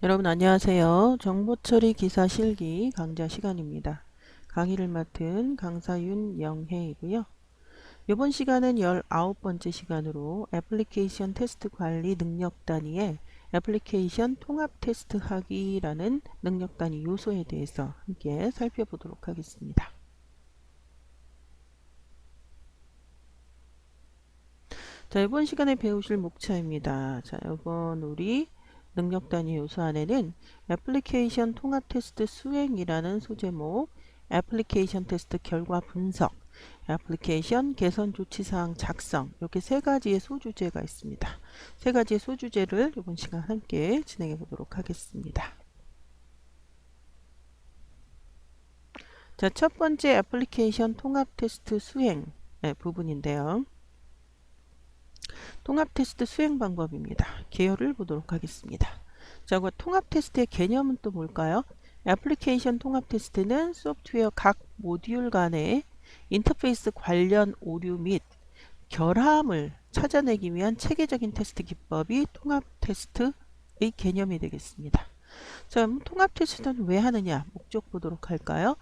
여러분 안녕하세요. 정보처리 기사 실기 강좌 시간입니다. 강의를 맡은 강사 윤영혜이고요. 이번 시간은 19번째 시간으로 애플리케이션 테스트 관리 능력 단위의 애플리케이션 통합 테스트 하기라는 능력 단위 요소에 대해서 함께 살펴보도록 하겠습니다. 자, 이번 시간에 배우실 목차입니다. 자, 이번 우리 능력 단위 요소 안에는 애플리케이션 통합 테스트 수행이라는 소제목, 애플리케이션 테스트 결과 분석, 애플리케이션 개선 조치사항 작성 이렇게 세 가지의 소주제가 있습니다. 세 가지의 소주제를 이번 시간 함께 진행해 보도록 하겠습니다. 자, 첫 번째 애플리케이션 통합 테스트 수행 부분인데요. 통합 테스트 수행 방법입니다. 개요를 보도록 하겠습니다. 자, 통합 테스트의 개념은 또 뭘까요? 애플리케이션 통합 테스트는 소프트웨어 각 모듈 간의 인터페이스 관련 오류 및 결함을 찾아내기 위한 체계적인 테스트 기법이 통합 테스트의 개념이 되겠습니다. 자, 통합 테스트는 왜 하느냐? 목적 보도록 할까요?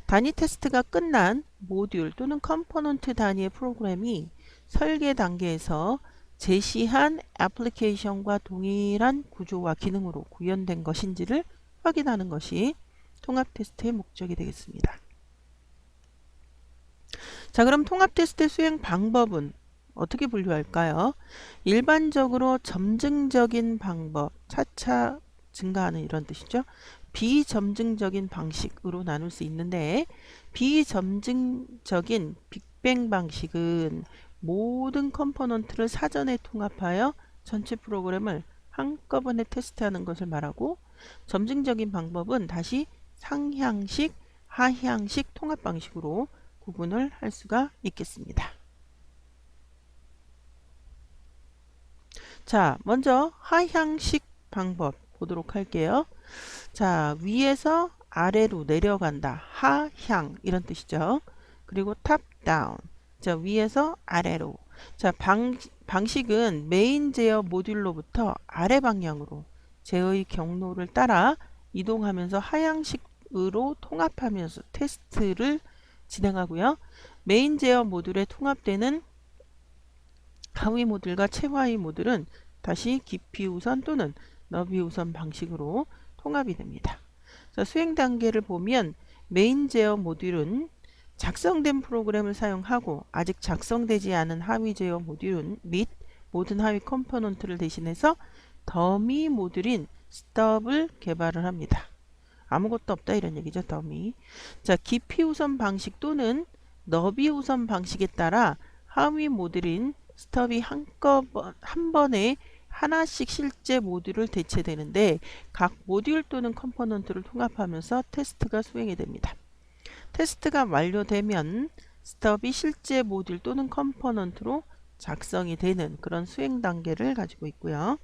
단위 테스트가 끝난 모듈 또는 컴포넌트 단위의 프로그램이 설계 단계에서 제시한 애플리케이션과 동일한 구조와 기능으로 구현된 것인지를 확인하는 것이 통합 테스트의 목적이 되겠습니다. 자, 그럼 통합 테스트 수행 방법은 어떻게 분류할까요? 일반적으로 점증적인 방법, 차차 증가하는 이런 뜻이죠. 비점증적인 방식으로 나눌 수 있는데 비점증적인 빅뱅 방식은 모든 컴포넌트를 사전에 통합하여 전체 프로그램을 한꺼번에 테스트하는 것을 말하고, 점증적인 방법은 다시 상향식, 하향식 통합 방식으로 구분을 할 수가 있겠습니다. 자, 먼저 하향식 방법 보도록 할게요. 자, 위에서 아래로 내려간다. 하향 이런 뜻이죠. 그리고 탑 다운. 자, 위에서 아래로. 자, 방식은 메인 제어 모듈로부터 아래 방향으로 제어의 경로를 따라 이동하면서 하향식으로 통합하면서 테스트를 진행하고요. 메인 제어 모듈에 통합되는 하위 모듈과 최하위 모듈은 다시 깊이 우선 또는 너비 우선 방식으로 통합이 됩니다. 자, 수행 단계를 보면 메인 제어 모듈은 작성된 프로그램을 사용하고 아직 작성되지 않은 하위 제어 모듈은 및 모든 하위 컴포넌트를 대신해서 더미 모듈인 스톱을 개발을 합니다. 아무것도 없다 이런 얘기죠. 더미. 자, 깊이 우선 방식 또는 너비 우선 방식에 따라 하위 모듈인 스톱이 한 번에 하나씩 실제 모듈을 대체되는데 각 모듈 또는 컴포넌트를 통합하면서 테스트가 수행이 됩니다. 테스트가 완료되면 스톱이 실제 모듈 또는 컴포넌트로 작성이 되는 그런 수행 단계를 가지고 있고요.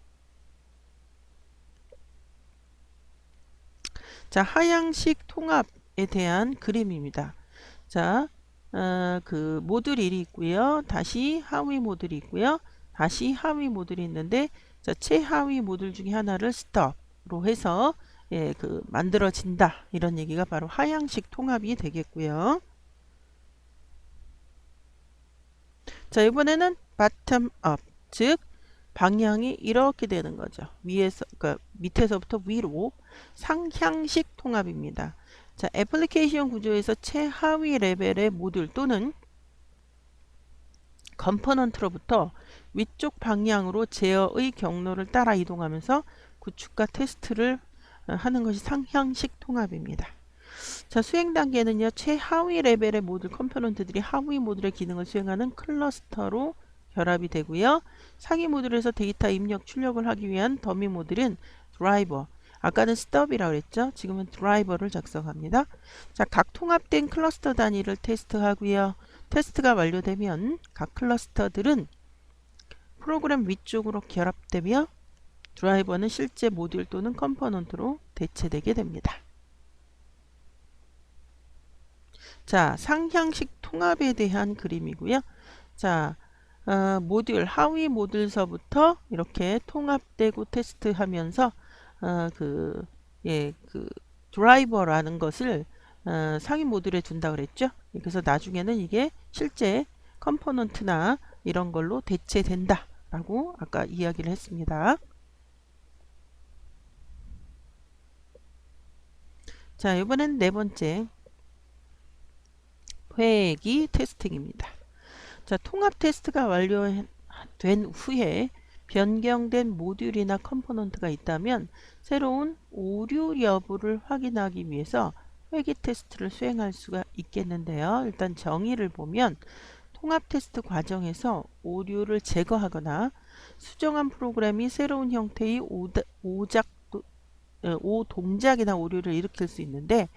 자, 하향식 통합에 대한 그림입니다. 자, 그 모듈 1이 있고요. 다시 하위 모듈이 있고요. 다시 하위 모듈이 있는데, 자, 최하위 모듈 중에 하나를 스톱으로 해서 만들어진다. 이런 얘기가 바로 하향식 통합이 되겠고요. 자, 이번에는 바텀 업, 즉 방향이 이렇게 되는 거죠. 위에서, 그러니까 밑에서부터 위로 상향식 통합입니다. 자, 애플리케이션 구조에서 최하위 레벨의 모듈 또는 컴포넌트로부터 위쪽 방향으로 제어의 경로를 따라 이동하면서 구축과 테스트를 하는 것이 상향식 통합입니다. 자, 수행 단계는요, 최하위 레벨의 모듈 컴포넌트들이 하위 모듈의 기능을 수행하는 클러스터로 결합이 되고요. 상위 모듈에서 데이터 입력 출력을 하기 위한 더미 모듈은 드라이버, 아까는 스톱이라고 그랬죠. 지금은 드라이버를 작성합니다. 자, 각 통합된 클러스터 단위를 테스트하고요. 테스트가 완료되면 각 클러스터들은 프로그램 위쪽으로 결합되며 드라이버는 실제 모듈 또는 컴포넌트로 대체되게 됩니다. 자, 상향식 통합에 대한 그림이고요. 자, 모듈, 하위 모듈서부터 이렇게 통합되고 테스트하면서 그 드라이버라는 것을 상위 모듈에 둔다 그랬죠. 그래서 나중에는 이게 실제 컴포넌트나 이런 걸로 대체된다 라고 아까 이야기를 했습니다. 자, 이번엔 네 번째 회귀 테스팅입니다. 자, 통합 테스트가 완료된 후에 변경된 모듈이나 컴포넌트가 있다면 새로운 오류 여부를 확인하기 위해서 회귀 테스트를 수행할 수가 있겠는데요. 일단 정의를 보면 통합 테스트 과정에서 오류를 제거하거나 수정한 프로그램이 새로운 형태의 오동작이나 오류를 일으킬 수 있는데,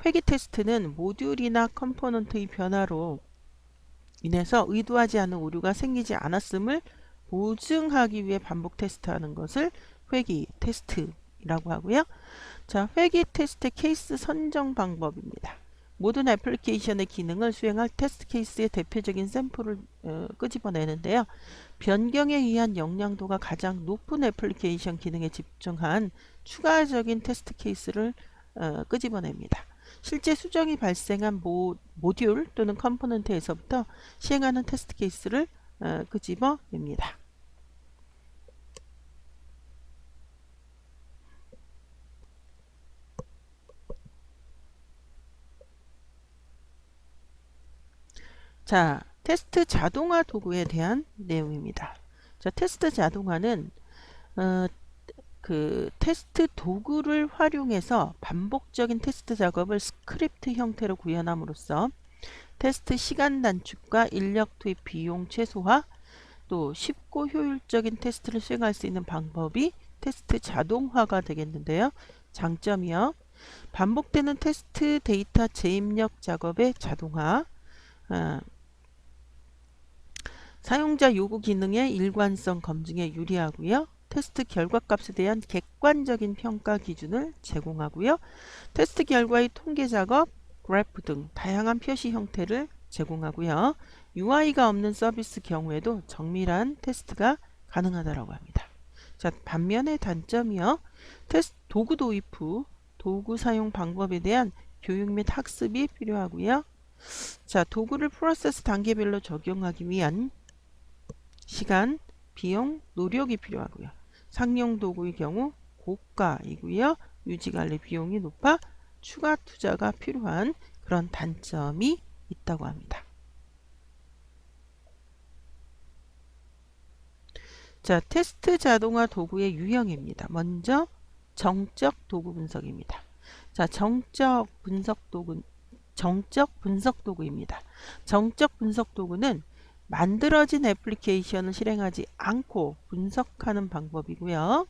회귀 테스트는 모듈이나 컴포넌트의 변화로 인해서 의도하지 않은 오류가 생기지 않았음을 보증하기 위해 반복 테스트하는 것을 회귀 테스트라고 하고요. 자, 회귀 테스트 케이스 선정 방법입니다. 모든 애플리케이션의 기능을 수행할 테스트 케이스의 대표적인 샘플을 끄집어내는데요. 변경에 의한 영향도가 가장 높은 애플리케이션 기능에 집중한 추가적인 테스트 케이스를 끄집어냅니다. 실제 수정이 발생한 모듈 또는 컴포넌트에서부터 시행하는 테스트 케이스를 끄집어냅니다. 자, 테스트 자동화 도구에 대한 내용입니다. 자, 테스트 자동화는 그 테스트 도구를 활용해서 반복적인 테스트 작업을 스크립트 형태로 구현함으로써 테스트 시간 단축과 인력 투입 비용 최소화, 또 쉽고 효율적인 테스트를 수행할 수 있는 방법이 테스트 자동화가 되겠는데요. 장점이요. 반복되는 테스트 데이터 재입력 작업의 자동화, 사용자 요구 기능의 일관성 검증에 유리하고요. 테스트 결과값에 대한 객관적인 평가 기준을 제공하고요. 테스트 결과의 통계 작업, 그래프 등 다양한 표시 형태를 제공하고요. UI가 없는 서비스 경우에도 정밀한 테스트가 가능하다고 합니다. 자, 반면에 단점이요. 테스트 도구 도입 후 도구 사용 방법에 대한 교육 및 학습이 필요하고요. 자, 도구를 프로세스 단계별로 적용하기 위한 시간, 비용, 노력이 필요하고요. 상용 도구의 경우 고가이고요. 유지관리 비용이 높아 추가 투자가 필요한 그런 단점이 있다고 합니다. 자, 테스트 자동화 도구의 유형입니다. 먼저 정적 도구 분석입니다. 자, 정적 분석 도구입니다. 정적 분석 도구는 만들어진 애플리케이션을 실행하지 않고 분석하는 방법이고요.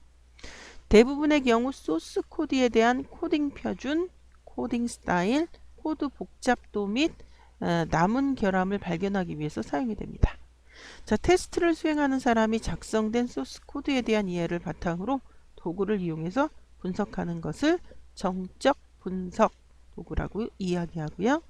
대부분의 경우 소스 코드에 대한 코딩 표준, 코딩 스타일, 코드 복잡도 및 남은 결함을 발견하기 위해서 사용이 됩니다. 자, 테스트를 수행하는 사람이 작성된 소스 코드에 대한 이해를 바탕으로 도구를 이용해서 분석하는 것을 정적 분석 도구라고 이야기하고요.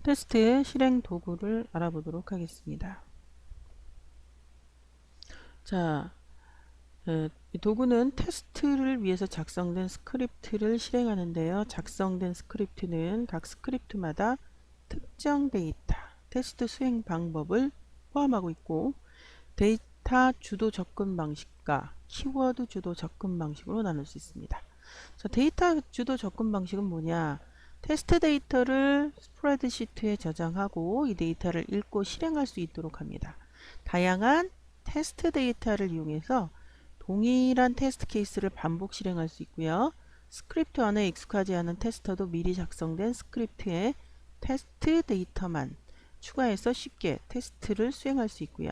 테스트 실행 도구를 알아보도록 하겠습니다. 자, 이 도구는 테스트를 위해서 작성된 스크립트를 실행하는데요. 작성된 스크립트는 각 스크립트마다 특정 데이터, 테스트 수행 방법을 포함하고 있고, 데이터 주도 접근 방식과 키워드 주도 접근 방식으로 나눌 수 있습니다. 자, 데이터 주도 접근 방식은 뭐냐? 테스트 데이터를 스프레드시트에 저장하고 이 데이터를 읽고 실행할 수 있도록 합니다. 다양한 테스트 데이터를 이용해서 동일한 테스트 케이스를 반복 실행할 수 있고요. 스크립트 안에 익숙하지 않은 테스터도 미리 작성된 스크립트에 테스트 데이터만 추가해서 쉽게 테스트를 수행할 수 있고요.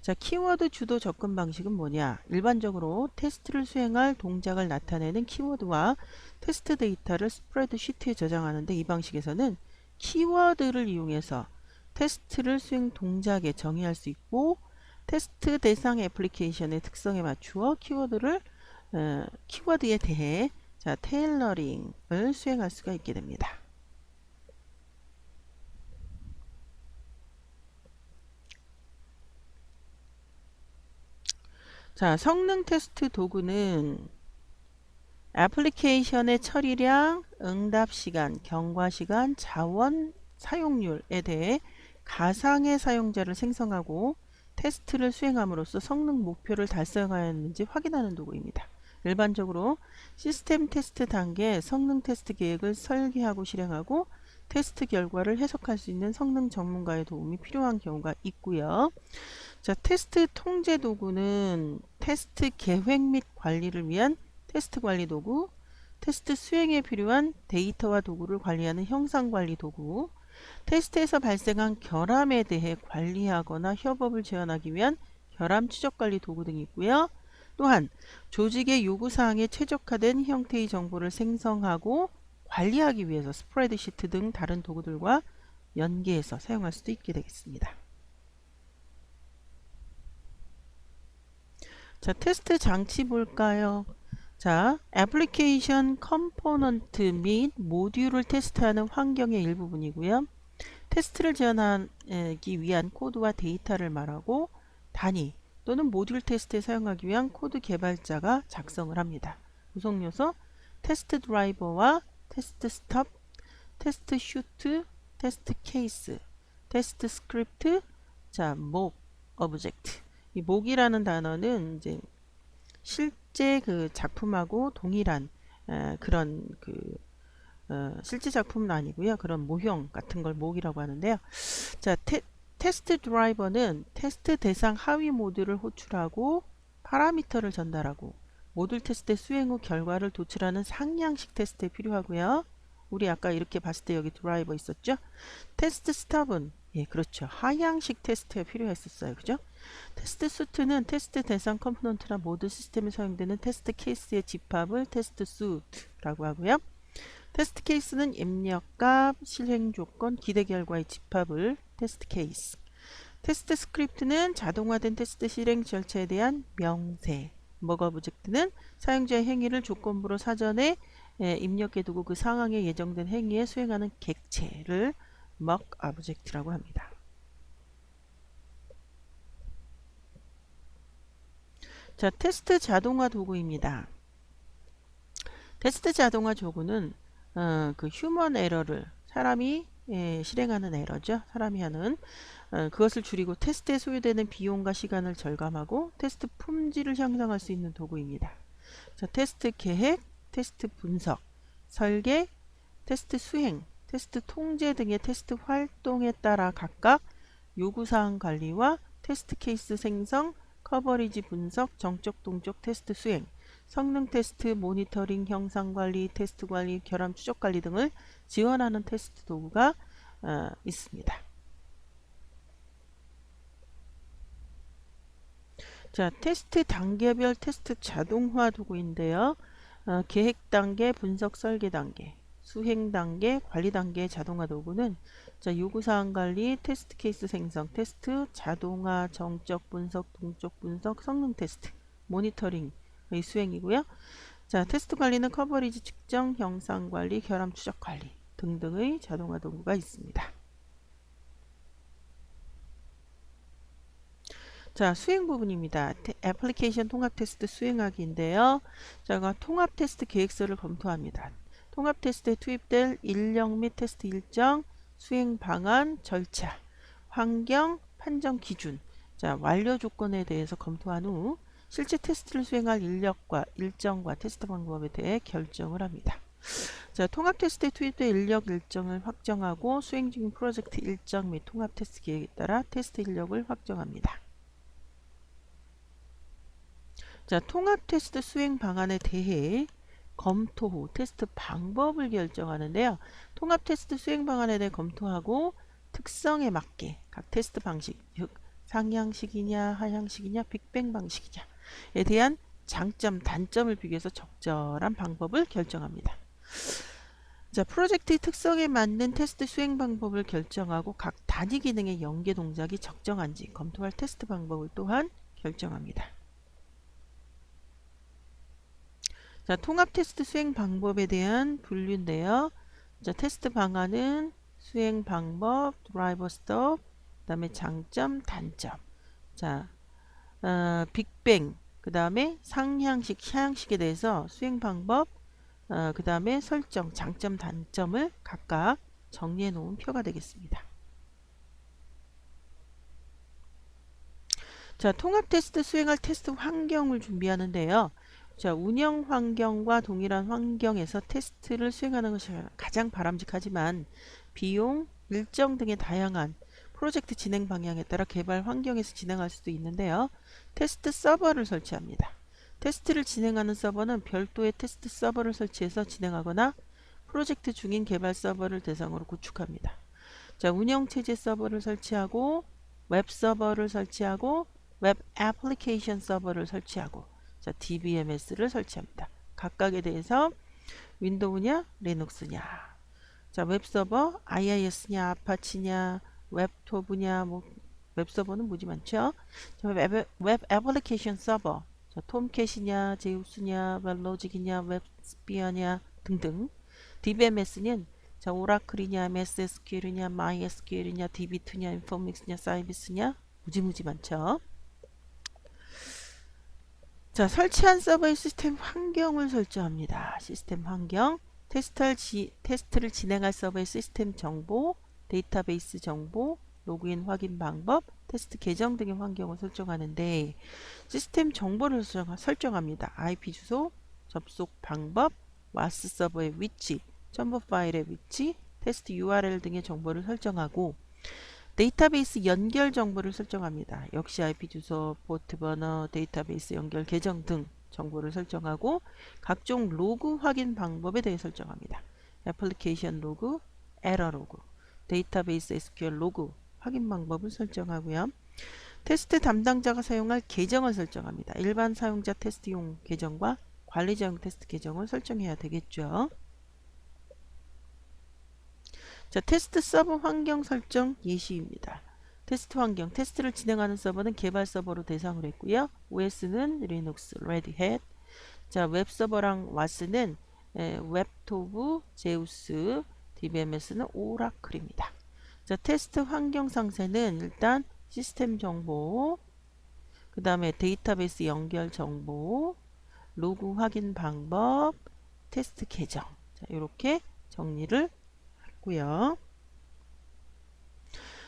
자, 키워드 주도 접근 방식은 뭐냐? 일반적으로 테스트를 수행할 동작을 나타내는 키워드와 테스트 데이터를 스프레드시트에 저장하는데, 이 방식에서는 키워드를 이용해서 테스트를 수행 동작에 정의할 수 있고, 테스트 대상 애플리케이션의 특성에 맞추어 키워드에 대해 테일러링을 수행할 수가 있게 됩니다. 자, 성능 테스트 도구는 애플리케이션의 처리량, 응답 시간, 경과 시간, 자원 사용률에 대해 가상의 사용자를 생성하고 테스트를 수행함으로써 성능 목표를 달성하였는지 확인하는 도구입니다. 일반적으로 시스템 테스트 단계 성능 테스트 계획을 설계하고 실행하고 테스트 결과를 해석할 수 있는 성능 전문가의 도움이 필요한 경우가 있고요. 자, 테스트 통제 도구는 테스트 계획 및 관리를 위한 테스트 관리 도구, 테스트 수행에 필요한 데이터와 도구를 관리하는 형상 관리 도구, 테스트에서 발생한 결함에 대해 관리하거나 협업을 제한하기 위한 결함 추적 관리 도구 등이 있고요. 또한 조직의 요구사항에 최적화된 형태의 정보를 생성하고 관리하기 위해서 스프레드시트 등 다른 도구들과 연계해서 사용할 수도 있게 되겠습니다. 자, 테스트 장치 볼까요? 자, 애플리케이션 컴포넌트 및 모듈을 테스트하는 환경의 일부분이고요. 테스트를 지원하기 위한 코드와 데이터를 말하고 단위 또는 모듈 테스트에 사용하기 위한 코드 개발자가 작성을 합니다. 구성 요소 테스트 드라이버와 테스트 스톱, 테스트 슈트, 테스트 케이스, 테스트 스크립트, 자, 목, 오브젝트. 이 목이라는 단어는 이제 실제 그 작품하고 동일한 그런 실제 작품은 아니고요. 그런 모형 같은 걸 목이라고 하는데요. 자, 테스트 드라이버는 테스트 대상 하위 모듈을 호출하고 파라미터를 전달하고 모듈 테스트 수행 후 결과를 도출하는 상향식 테스트에 필요하고요. 우리 아까 이렇게 봤을 때 여기 드라이버 있었죠? 테스트 스톱은 예, 그렇죠. 하향식 테스트에 필요했었어요. 그죠? 테스트 수트는 테스트 대상 컴포넌트나 모드 시스템에 사용되는 테스트 케이스의 집합을 테스트 수트라고 하고요. 테스트 케이스는 입력값, 실행 조건, 기대 결과의 집합을 테스트 케이스. 테스트 스크립트는 자동화된 테스트 실행 절차에 대한 명세. 먹 오브젝트는 사용자의 행위를 조건부로 사전에 입력해두고 그 상황에 예정된 행위에 수행하는 객체를 먹 오브젝트라고 합니다. 자, 테스트 자동화 도구입니다. 테스트 자동화 도구는 그 휴먼 에러를 사람이 실행하는 에러죠. 사람이 하는 그것을 줄이고 테스트에 소요되는 비용과 시간을 절감하고 테스트 품질을 향상할 수 있는 도구입니다. 자, 테스트 계획, 테스트 분석, 설계, 테스트 수행, 테스트 통제 등의 테스트 활동에 따라 각각 요구사항 관리와 테스트 케이스 생성, 커버리지 분석, 정적 동적 테스트 수행, 성능 테스트, 모니터링, 형상 관리, 테스트 관리, 결함 추적 관리 등을 지원하는 테스트 도구가 있습니다. 자, 테스트 단계별 테스트 자동화 도구인데요. 계획 단계, 분석 설계 단계, 수행 단계, 관리 단계의 자동화 도구는 자, 요구사항 관리, 테스트 케이스 생성, 테스트, 자동화, 정적 분석, 동적 분석, 성능 테스트, 모니터링의 수행이고요. 자, 테스트 관리는 커버리지 측정, 형상 관리, 결함 추적 관리 등등의 자동화 도구가 있습니다. 자, 수행 부분입니다. 애플리케이션 통합 테스트 수행하기인데요. 자, 통합 테스트 계획서를 검토합니다. 통합 테스트에 투입될 인력 및 테스트 일정, 수행 방안, 절차, 환경, 판정 기준, 자, 완료 조건에 대해서 검토한 후 실제 테스트를 수행할 인력과 일정과 테스트 방법에 대해 결정을 합니다. 자, 통합 테스트에 투입될 인력 일정을 확정하고 수행 중인 프로젝트 일정 및 통합 테스트 계획에 따라 테스트 인력을 확정합니다. 자, 통합 테스트 수행 방안에 대해 검토 후 테스트 방법을 결정하는데요. 통합 테스트 수행 방안에 대해 검토하고 특성에 맞게 각 테스트 방식, 즉 상향식이냐 하향식이냐 빅뱅 방식이냐에 대한 장점, 단점을 비교해서 적절한 방법을 결정합니다. 자, 프로젝트의 특성에 맞는 테스트 수행 방법을 결정하고 각 단위 기능의 연계 동작이 적정한지 검토할 테스트 방법을 또한 결정합니다. 자, 통합 테스트 수행 방법에 대한 분류인데요. 자, 테스트 방안은 수행 방법, 드라이버 스톱, 그 다음에 장점, 단점. 자, 빅뱅, 그 다음에 상향식, 하향식에 대해서 수행 방법, 그 다음에 설정, 장점, 단점을 각각 정리해 놓은 표가 되겠습니다. 자, 통합 테스트 수행할 테스트 환경을 준비하는데요. 자, 운영 환경과 동일한 환경에서 테스트를 수행하는 것이 가장 바람직하지만 비용, 일정 등의 다양한 프로젝트 진행 방향에 따라 개발 환경에서 진행할 수도 있는데요. 테스트 서버를 설치합니다. 테스트를 진행하는 서버는 별도의 테스트 서버를 설치해서 진행하거나 프로젝트 중인 개발 서버를 대상으로 구축합니다. 자, 운영체제 서버를 설치하고 웹 서버를 설치하고 웹 애플리케이션 서버를 설치하고 자, DBMS를 설치합니다. 각각에 대해서 윈도우냐 리눅스냐, 자, 웹서버 IIS냐 아파치냐 웹토브냐, 뭐 웹서버는 무지 많죠. 자, 웹 애플리케이션 서버, 자, 톰캣이냐 제우스냐 웹로직이냐 웹스피어냐 등등. DBMS는 자, 오라클이냐 MSSQL이냐 MySQL이냐 DB2냐 인포믹스냐 사이비스냐 무지무지 많죠. 자, 설치한 서버의 시스템 환경을 설정합니다. 시스템 환경, 테스트를 진행할 서버의 시스템 정보, 데이터베이스 정보, 로그인 확인 방법, 테스트 계정 등의 환경을 설정하는데 시스템 정보를 설정합니다. IP 주소, 접속 방법, 와스 서버의 위치, 첨부 파일의 위치, 테스트 URL 등의 정보를 설정하고 데이터베이스 연결 정보를 설정합니다. 역시 IP 주소, 포트 번호, 데이터베이스 연결 계정 등 정보를 설정하고 각종 로그 확인 방법에 대해 설정합니다. 애플리케이션 로그, 에러 로그, 데이터베이스 SQL 로그 확인 방법을 설정하고요. 테스트 담당자가 사용할 계정을 설정합니다. 일반 사용자 테스트용 계정과 관리자용 테스트 계정을 설정해야 되겠죠. 자, 테스트 서버 환경 설정 예시입니다. 테스트 환경, 테스트를 진행하는 서버는 개발 서버로 대상을 했고요. OS는 리눅스, 레드햇. 자, 웹 서버랑 와스는 웹토브, 제우스, DBMS는 오라클입니다. 자, 테스트 환경 상세는 일단 시스템 정보, 그 다음에 데이터베이스 연결 정보, 로그 확인 방법, 테스트 계정. 자, 이렇게 정리를 고요.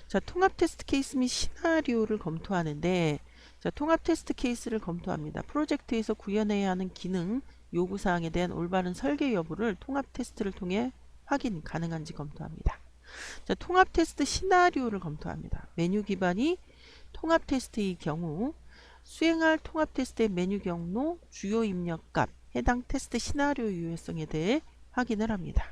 자, 통합 테스트 케이스 및 시나리오를 검토하는데 자, 통합 테스트 케이스를 검토합니다. 프로젝트에서 구현해야 하는 기능, 요구사항에 대한 올바른 설계 여부를 통합 테스트를 통해 확인 가능한지 검토합니다. 자, 통합 테스트 시나리오를 검토합니다. 메뉴 기반이 통합 테스트의 경우 수행할 통합 테스트의 메뉴 경로, 주요 입력값, 해당 테스트 시나리오 유효성에 대해 확인을 합니다.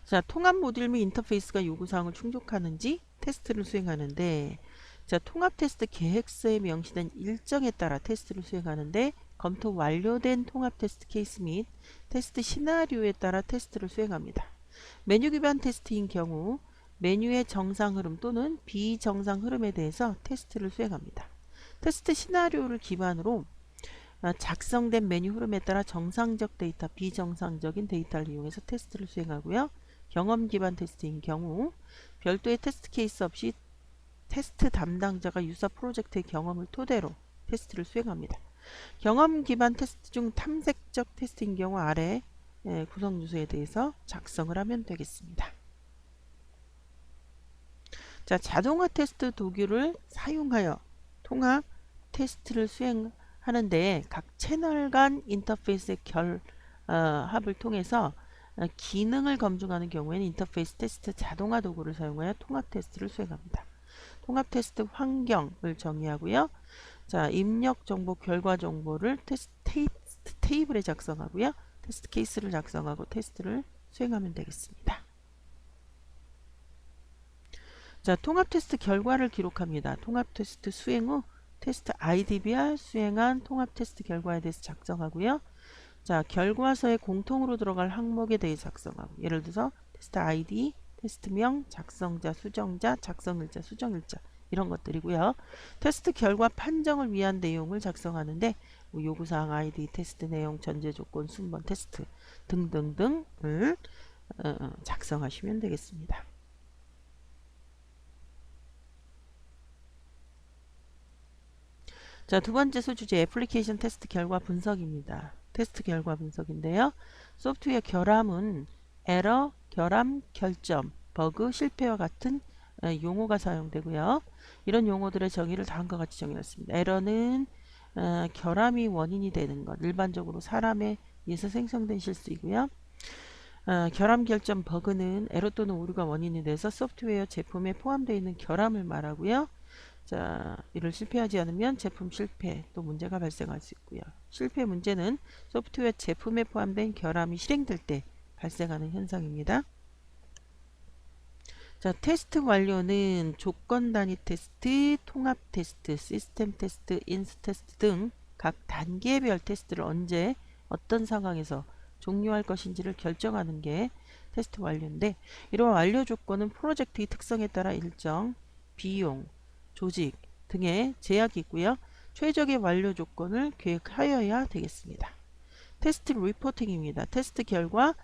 자, 통합 모듈 및 인터페이스가 요구사항을 충족하는지 테스트를 수행하는데 자, 통합 테스트 계획서에 명시된 일정에 따라 테스트를 수행하는데 검토 완료된 통합 테스트 케이스 및 테스트 시나리오에 따라 테스트를 수행합니다. 메뉴 기반 테스트인 경우 메뉴의 정상 흐름 또는 비정상 흐름에 대해서 테스트를 수행합니다. 테스트 시나리오를 기반으로 작성된 메뉴 흐름에 따라 정상적 데이터, 비정상적인 데이터를 이용해서 테스트를 수행하고요. 경험 기반 테스트인 경우 별도의 테스트 케이스 없이 테스트 담당자가 유사 프로젝트의 경험을 토대로 테스트를 수행합니다. 경험 기반 테스트 중 탐색적 테스트인 경우 아래 구성 요소에 대해서 작성을 하면 되겠습니다. 자, 자동화 테스트 도구를 사용하여 통합 테스트를 수행하는데 각 채널 간 인터페이스의 결합을 통해서 기능을 검증하는 경우에는 인터페이스 테스트 자동화 도구를 사용하여 통합 테스트를 수행합니다. 통합 테스트 환경을 정의하고요. 자, 입력 정보, 결과 정보를 테스트 테이블에 작성하고요. 테스트 케이스를 작성하고 테스트를 수행하면 되겠습니다. 자, 통합 테스트 결과를 기록합니다. 통합 테스트 수행 후 테스트 IDBR 수행한 통합 테스트 결과에 대해서 작성하고요. 자, 결과서에 공통으로 들어갈 항목에 대해 작성하고 예를 들어서 테스트 ID, 테스트명, 작성자, 수정자, 작성일자, 수정일자 이런 것들이고요. 테스트 결과 판정을 위한 내용을 작성하는데 뭐 요구사항 ID, 테스트 내용, 전제조건, 순번 테스트 등등등을 작성하시면 되겠습니다. 자, 두 번째 소주제 애플리케이션 테스트 결과 분석입니다. 테스트 결과 분석인데요. 소프트웨어 결함은 에러, 결함, 결점, 버그, 실패와 같은 용어가 사용되고요. 이런 용어들의 정의를 다음과 같이 정의했습니다. 에러는 결함이 원인이 되는 것, 일반적으로 사람에 의해서 생성된 실수이고요. 결함, 결점, 버그는 에러 또는 오류가 원인이 돼서 소프트웨어 제품에 포함되어 있는 결함을 말하고요. 자, 이를 실패하지 않으면 제품 실패 또 문제가 발생할 수 있고요. 실패 문제는 소프트웨어 제품에 포함된 결함이 실행될 때 발생하는 현상입니다. 자, 테스트 완료는 조건 단위 테스트, 통합 테스트, 시스템 테스트, 인스 테스트 등 각 단계별 테스트를 언제 어떤 상황에서 종료할 것인지를 결정하는 게 테스트 완료인데, 이러한 완료 조건은 프로젝트의 특성에 따라 일정, 비용, 조직 등의 제약이 있고요. 최적의 완료 조건을 계획하여야 되겠습니다. 테스트 리포팅입니다. 테스트 결과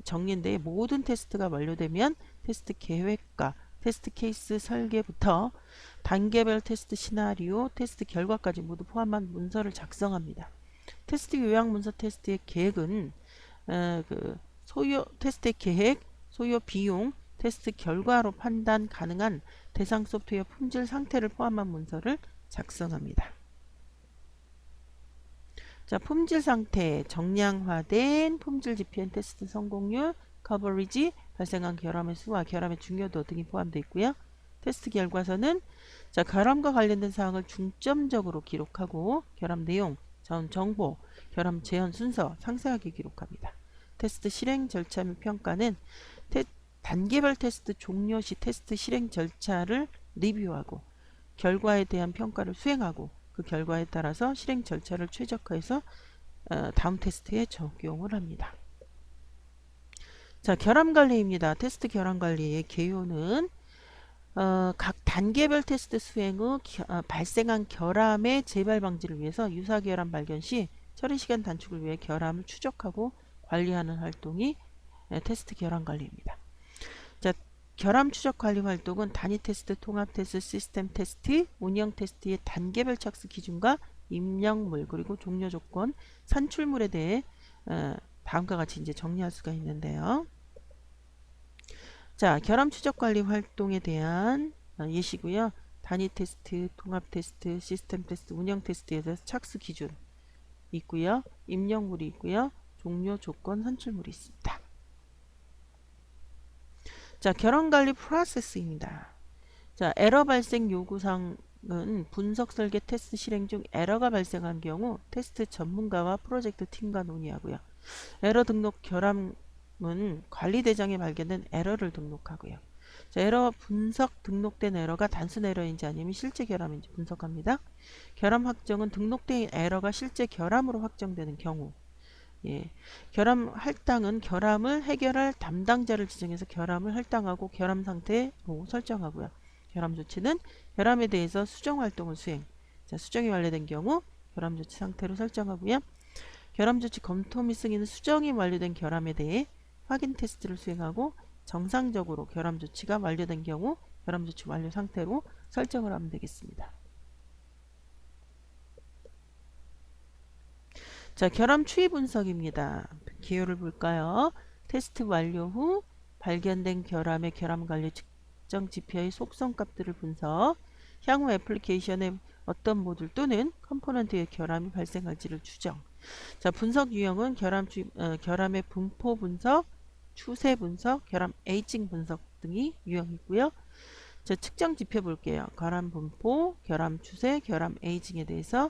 정리인데, 모든 테스트가 완료되면 테스트 계획과 테스트 케이스 설계부터 단계별 테스트 시나리오, 테스트 결과까지 모두 포함한 문서를 작성합니다. 테스트 요약 문서 테스트의 계획은 테스트의 계획, 소요 비용, 테스트 결과로 판단 가능한 대상 소프트웨어 품질 상태를 포함한 문서를 작성합니다. 자, 품질 상태, 정량화된 품질 지표엔 테스트 성공률, 커버리지, 발생한 결함의 수와 결함의 중요도 등이 포함되어 있고요. 테스트 결과서는 자, 결함과 관련된 사항을 중점적으로 기록하고 결함 내용, 정보, 결함 재현 순서 상세하게 기록합니다. 테스트 실행 절차 및 평가는 단계별 테스트 종료 시 테스트 실행 절차를 리뷰하고 결과에 대한 평가를 수행하고 그 결과에 따라서 실행 절차를 최적화해서 다음 테스트에 적용을 합니다. 자, 결함관리입니다. 테스트 결함관리의 개요는 각 단계별 테스트 수행 후 발생한 결함의 재발 방지를 위해서 유사 결함 발견 시 처리 시간 단축을 위해 결함을 추적하고 관리하는 활동이 테스트 결함관리입니다. 자, 결함 추적 관리 활동은 단위 테스트, 통합 테스트, 시스템 테스트, 운영 테스트의 단계별 착수 기준과 입력물 그리고 종료 조건, 산출물에 대해 다음과 같이 이제 정리할 수가 있는데요. 자, 결함 추적 관리 활동에 대한 예시고요. 단위 테스트, 통합 테스트, 시스템 테스트, 운영 테스트에 대해서 착수 기준 있고요. 입력물이 있고요. 종료 조건, 산출물이 있습니다. 자, 결함관리 프로세스입니다. 자, 에러 발생 요구사항은 분석 설계 테스트 실행 중 에러가 발생한 경우 테스트 전문가와 프로젝트 팀과 논의하고요. 에러 등록 결함은 관리 대장에 발견된 에러를 등록하고요. 자, 에러 분석 등록된 에러가 단순 에러인지 아니면 실제 결함인지 분석합니다. 결함 확정은 등록된 에러가 실제 결함으로 확정되는 경우, 예. 결함 할당은 결함을 해결할 담당자를 지정해서 결함을 할당하고 결함 상태로 설정하고요. 결함 조치는 결함에 대해서 수정 활동을 수행. 자, 수정이 완료된 경우 결함 조치 상태로 설정하고요. 결함 조치 검토 및 승인은 수정이 완료된 결함에 대해 확인 테스트를 수행하고 정상적으로 결함 조치가 완료된 경우 결함 조치 완료 상태로 설정을 하면 되겠습니다. 자, 결함 추이 분석입니다. 기호를 볼까요? 테스트 완료 후 발견된 결함의 결함 관리 측정 지표의 속성 값들을 분석, 향후 애플리케이션의 어떤 모듈 또는 컴포넌트의 결함이 발생할지를 추정. 자, 분석 유형은 결함의 분포 분석, 추세 분석, 결함 에이징 분석 등이 유형이고요. 자, 측정 지표 볼게요. 결함 분포, 결함 추세, 결함 에이징에 대해서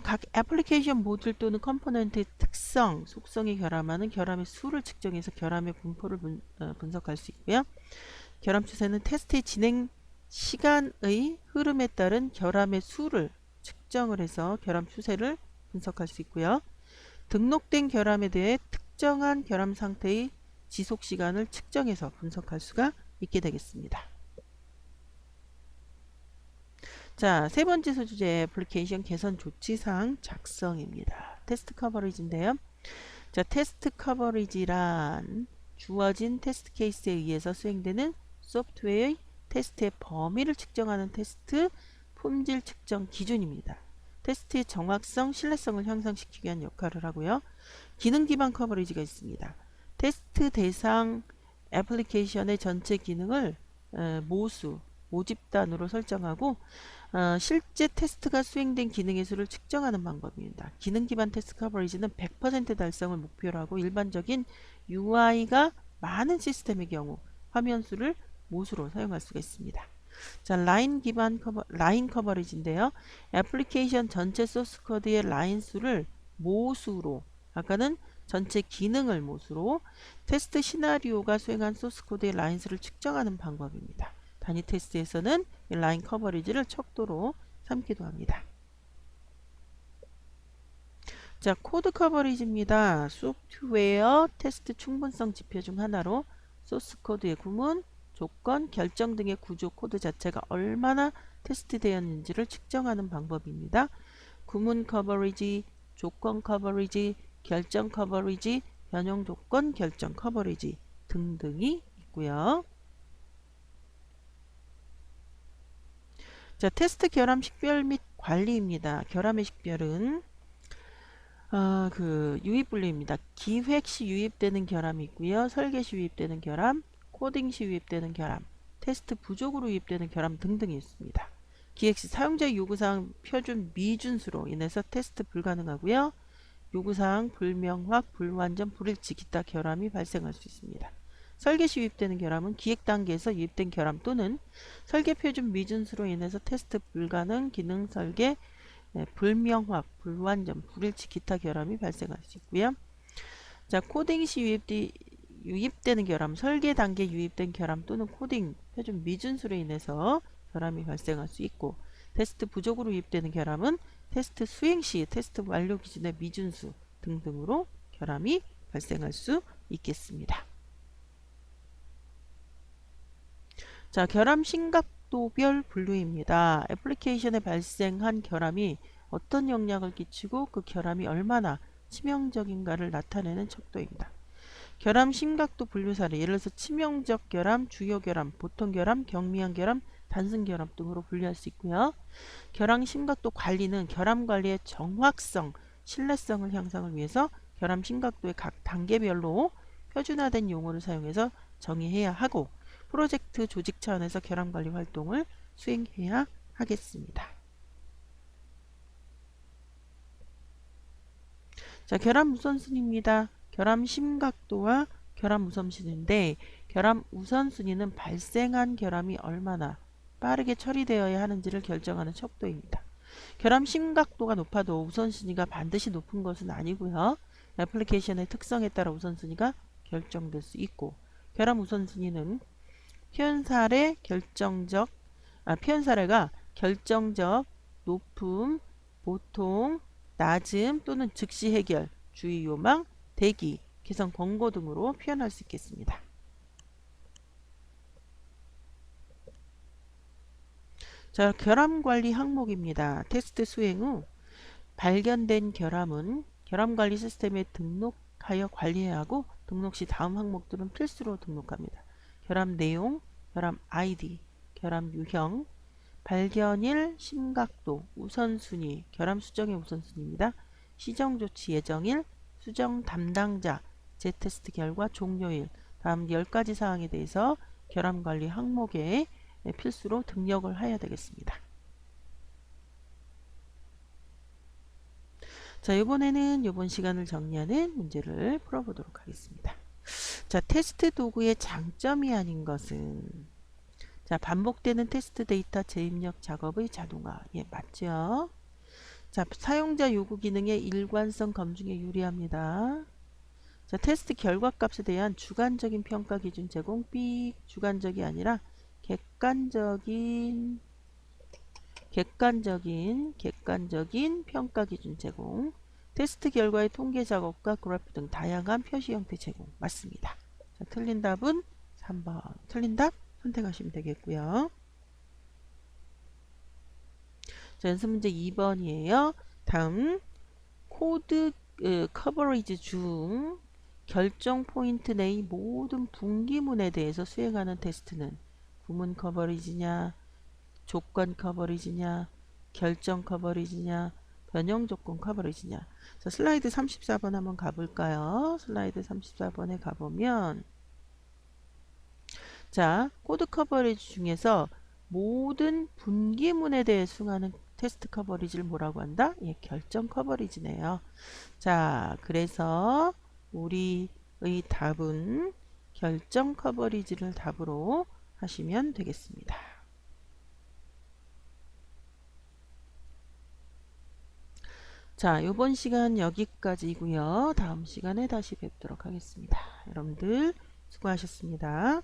각 애플리케이션 모듈 또는 컴포넌트의 특성, 속성에 결함하는 결함의 수를 측정해서 결함의 분포를 분석할 수 있고요. 결함 추세는 테스트의 진행 시간의 흐름에 따른 결함의 수를 측정을 해서 결함 추세를 분석할 수 있고요. 등록된 결함에 대해 특정한 결함 상태의 지속 시간을 측정해서 분석할 수가 있게 되겠습니다. 자, 세 번째 소주제 애플리케이션 개선 조치사항 작성입니다. 테스트 커버리지인데요. 자, 테스트 커버리지란 주어진 테스트 케이스에 의해서 수행되는 소프트웨어의 테스트의 범위를 측정하는 테스트 품질 측정 기준입니다. 테스트의 정확성, 신뢰성을 향상시키기 위한 역할을 하고요. 기능 기반 커버리지가 있습니다. 테스트 대상 애플리케이션의 전체 기능을 모수, 모집단으로 설정하고 실제 테스트가 수행된 기능의 수를 측정하는 방법입니다. 기능 기반 테스트 커버리지는 100% 달성을 목표로 하고 일반적인 UI가 많은 시스템의 경우 화면 수를 모수로 사용할 수가 있습니다. 자, 라인 커버리지인데요. 애플리케이션 전체 소스 코드의 라인 수를 모수로, 아까는 전체 기능을 모수로 테스트 시나리오가 수행한 소스 코드의 라인 수를 측정하는 방법입니다. 단위 테스트에서는 이 라인 커버리지를 척도로 삼기도 합니다. 자, 코드 커버리지입니다. 소프트웨어 테스트 충분성 지표 중 하나로 소스 코드의 구문, 조건, 결정 등의 구조 코드 자체가 얼마나 테스트되었는지를 측정하는 방법입니다. 구문 커버리지, 조건 커버리지, 결정 커버리지, 변형 조건, 결정 커버리지 등등이 있고요. 자, 테스트 결함 식별 및 관리입니다. 결함의 식별은 유입 분류입니다. 기획 시 유입되는 결함이 있고요. 설계 시 유입되는 결함, 코딩 시 유입되는 결함, 테스트 부족으로 유입되는 결함 등등이 있습니다. 기획 시 사용자 요구사항 표준 미준수로 인해서 테스트 불가능하고요. 요구사항 불명확, 불완전, 불일치 기타 결함이 발생할 수 있습니다. 설계 시 유입되는 결함은 기획 단계에서 유입된 결함 또는 설계 표준 미준수로 인해서 테스트 불가능, 기능 설계, 불명확, 불완전, 불일치 기타 결함이 발생할 수 있고요. 자, 코딩 시 유입되는 결함, 설계 단계 유입된 결함 또는 코딩 표준 미준수로 인해서 결함이 발생할 수 있고, 테스트 부족으로 유입되는 결함은 테스트 수행 시 테스트 완료 기준의 미준수 등등으로 결함이 발생할 수 있겠습니다. 자, 결함 심각도별 분류입니다. 애플리케이션에 발생한 결함이 어떤 영향을 끼치고 그 결함이 얼마나 치명적인가를 나타내는 척도입니다. 결함 심각도 분류 사례, 예를 들어서 치명적 결함, 주요 결함, 보통 결함, 경미한 결함, 단순 결함 등으로 분류할 수 있고요. 결함 심각도 관리는 결함 관리의 정확성, 신뢰성을 향상을 위해서 결함 심각도의 각 단계별로 표준화된 용어를 사용해서 정의해야 하고, 프로젝트 조직 차원에서 결함 관리 활동을 수행해야 하겠습니다. 자, 결함 우선순위입니다. 결함 심각도와 결함 우선순위인데, 결함 우선순위는 발생한 결함이 얼마나 빠르게 처리되어야 하는지를 결정하는 척도입니다. 결함 심각도가 높아도 우선순위가 반드시 높은 것은 아니고요. 애플리케이션의 특성에 따라 우선순위가 결정될 수 있고, 결함 우선순위는 표현 사례가 결정적, 높음, 보통, 낮음 또는 즉시 해결, 주의 요망, 대기, 개선 권고 등으로 표현할 수 있겠습니다. 자, 결함 관리 항목입니다. 테스트 수행 후 발견된 결함은 결함 관리 시스템에 등록하여 관리해야 하고, 등록 시 다음 항목들은 필수로 등록합니다. 결함 내용, 결함 아이디, 결함 유형, 발견일, 심각도, 우선순위, 결함 수정의 우선순위입니다. 시정 조치 예정일, 수정 담당자, 재테스트 결과 종료일, 다음 10가지 사항에 대해서 결함 관리 항목에 필수로 등록을 해야 되겠습니다. 자, 이번에는 이번 시간을 정리하는 문제를 풀어보도록 하겠습니다. 자, 테스트 도구의 장점이 아닌 것은, 자, 반복되는 테스트 데이터 재입력 작업의 자동화. 예, 맞죠? 자, 사용자 요구 기능의 일관성 검증에 유리합니다. 자, 테스트 결과값에 대한 주관적인 평가 기준 제공. 삑, 주관적이 아니라 객관적인 평가 기준 제공. 테스트 결과의 통계 작업과 그래프 등 다양한 표시 형태 제공. 맞습니다. 자, 틀린 답은 3번. 틀린 답 선택하시면 되겠고요. 자, 연습 문제 2번이에요. 다음 코드 커버리지 중 결정 포인트 내의 모든 분기문에 대해서 수행하는 테스트는 구문 커버리지냐, 조건 커버리지냐, 결정 커버리지냐, 변형 조건 커버리지냐. 자, 슬라이드 34번 한번 가볼까요? 슬라이드 34번에 가보면 자, 코드 커버리지 중에서 모든 분기문에 대해 수행하는 테스트 커버리지를 뭐라고 한다? 예, 결정 커버리지네요. 자, 그래서 우리의 답은 결정 커버리지를 답으로 하시면 되겠습니다. 자, 요번 시간 여기까지고요. 다음 시간에 다시 뵙도록 하겠습니다. 여러분들 수고하셨습니다.